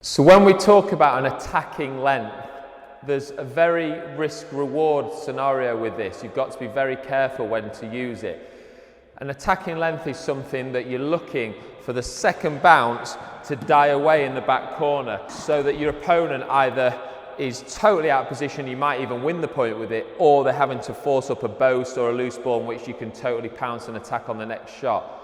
So when we talk about an attacking length, there's a very risk-reward scenario with this. You've got to be very careful when to use it. An attacking length is something that you're looking for the second bounce to die away in the back corner so that your opponent either is totally out of position, you might even win the point with it, or they're having to force up a boast or a loose ball in which you can totally pounce and attack on the next shot.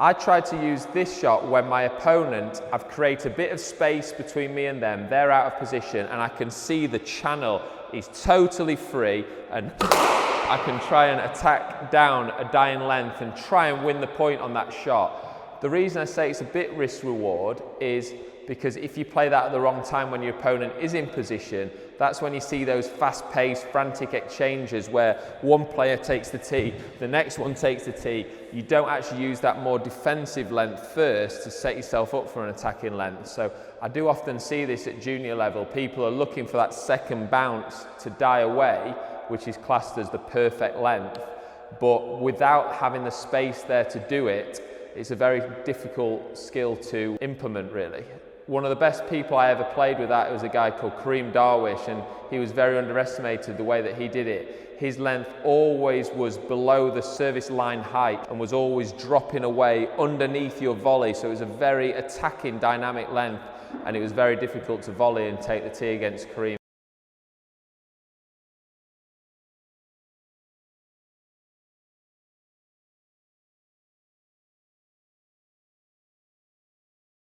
I try to use this shot when my opponent, I've created a bit of space between me and them, they're out of position and I can see the channel is totally free and I can try and attack down a dying length and try and win the point on that shot. The reason I say it's a bit risk reward is because if you play that at the wrong time when your opponent is in position, that's when you see those fast-paced, frantic exchanges where one player takes the tee, the next one takes the tee. You don't actually use that more defensive length first to set yourself up for an attacking length. So I do often see this at junior level. People are looking for that second bounce to die away, which is classed as the perfect length. But without having the space there to do it, it's a very difficult skill to implement, really. One of the best people I ever played with that was a guy called Kareem Darwish, and he was very underestimated the way that he did it. His length always was below the service line height and was always dropping away underneath your volley, so it was a very attacking dynamic length and it was very difficult to volley and take the tee against Kareem.